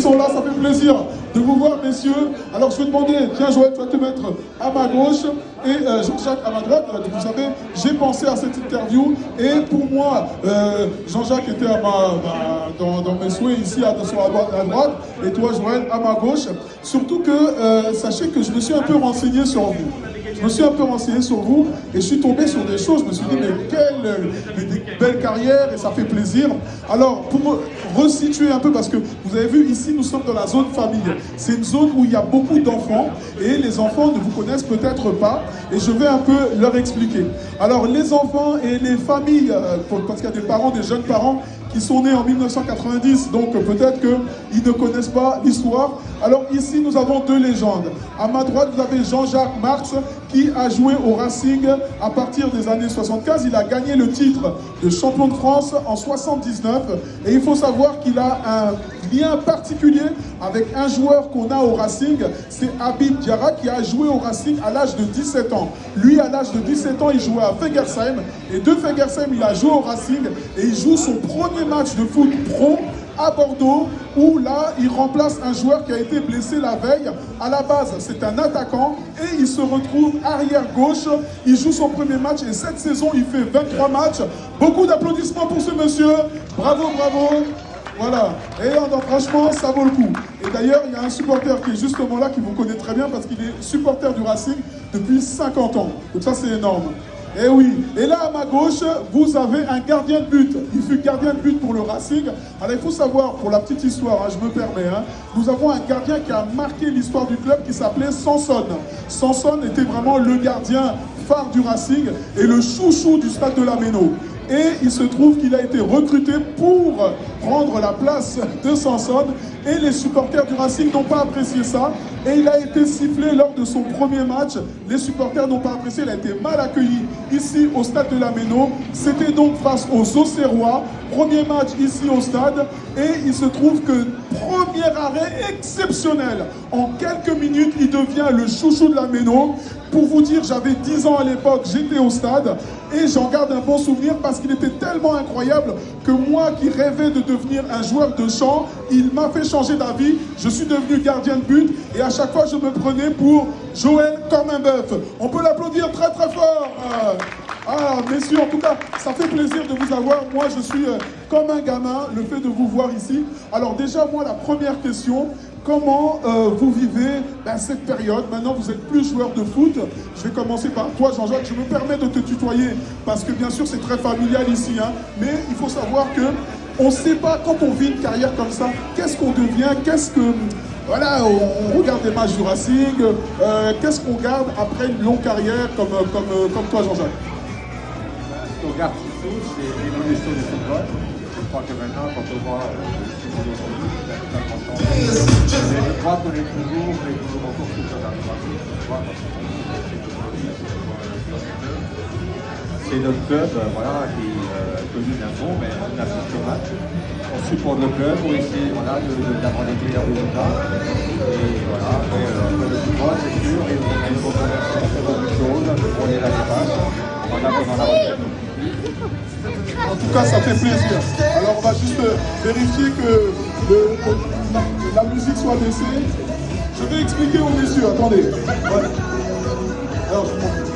Sont là, ça fait plaisir de vous voir, messieurs. Alors je vais demander, tiens Joël, tu vas te mettre à ma gauche et Jean-Jacques à ma droite. Vous savez, j'ai pensé à cette interview et pour moi, Jean-Jacques était dans mes souhaits ici à droite et toi Joël à ma gauche. Surtout que sachez que je me suis un peu renseigné sur vous. Je me suis un peu renseigné sur vous et je suis tombé sur des choses. Je me suis dit, mais quelle belle carrière et ça fait plaisir. Alors, pour me resituer un peu, parce que vous avez vu ici, nous sommes dans la zone famille. C'est une zone où il y a beaucoup d'enfants et les enfants ne vous connaissent peut-être pas et je vais un peu leur expliquer. Alors, les enfants et les familles, parce qu'il y a des parents, des jeunes parents, qui sont nés en 1990, donc peut-être qu'ils ne connaissent pas l'histoire. Alors ici, nous avons deux légendes. À ma droite, vous avez Jean-Jacques Marx, qui a joué au Racing à partir des années 75. Il a gagné le titre de champion de France en 79. Et il faut savoir qu'il a un lien particulier avec un joueur qu'on a au Racing, c'est Habib Diarra, qui a joué au Racing à l'âge de 17 ans. Lui, à l'âge de 17 ans, il jouait à Fegersheim. Et de Fegersheim, il a joué au Racing et il joue son premier match de foot pro à Bordeaux, où là, il remplace un joueur qui a été blessé la veille. À la base, c'est un attaquant et il se retrouve arrière gauche. Il joue son premier match et cette saison, il fait 23 matchs. Beaucoup d'applaudissements pour ce monsieur. Bravo, bravo. Voilà. Et franchement, ça vaut le coup. Et d'ailleurs, il y a un supporter qui est justement là, qui vous connaît très bien parce qu'il est supporter du Racing depuis 50 ans. Donc ça, c'est énorme. Et oui, et là à ma gauche, vous avez un gardien de but. Il fut gardien de but pour le Racing. Alors il faut savoir, pour la petite histoire, je me permets, nous avons un gardien qui a marqué l'histoire du club qui s'appelait Sanson. Sanson était vraiment le gardien phare du Racing et le chouchou du stade de la Méno. Et il se trouve qu'il a été recruté pour prendre la place de Sanson. Et les supporters du Racing n'ont pas apprécié ça. Et il a été sifflé lors de son premier match. Les supporters n'ont pas apprécié. Il a été mal accueilli ici au stade de la Méno. C'était donc face aux Auxerrois. Premier match ici au stade. Et il se trouve que premier arrêt exceptionnel. En quelques minutes, il devient le chouchou de la Méno. Pour vous dire, j'avais 10 ans à l'époque, j'étais au stade et j'en garde un bon souvenir parce qu'il était tellement incroyable que moi qui rêvais de devenir un joueur de champ, il m'a fait changer d'avis. Je suis devenu gardien de but et à chaque fois je me prenais pour Joël comme un bœuf. On peut l'applaudir très très fort. Ah, messieurs, en tout cas, ça fait plaisir de vous avoir. Moi, je suis comme un gamin, le fait de vous voir ici. Alors déjà, moi, la première question, comment vous vivez cette période? Maintenant, vous êtes plus joueur de foot. Je vais commencer par toi, Jean-Jacques. Je me permets de te tutoyer parce que, bien sûr, c'est très familial ici. Mais il faut savoir que on ne sait pas, quand on vit une carrière comme ça, qu'est-ce qu'on devient, qu'est-ce que... Voilà, on regarde des matchs du Racing. Qu'est-ce qu'on garde après une longue carrière comme toi, Jean-Jacques? Ce qu'on garde surtout, c'est l'évolution du football. Je crois que maintenant, quand on voit le football aujourd'hui, c'est important. Je crois qu'on est toujours encore tout ça dans le Racing. C'est notre club qui est connu d'un bon, mais on a fait ce match. On supporte le club pour essayer d'avoir des meilleurs résultats. Et voilà, après, le football, c'est sûr, et il faut faire beaucoup de choses, on est là des passes, on a besoin de la retraite. En tout cas, ça fait plaisir. Alors, on va juste vérifier que la musique soit baissée. Je vais expliquer aux messieurs, attendez. Ouais. Alors, je montre.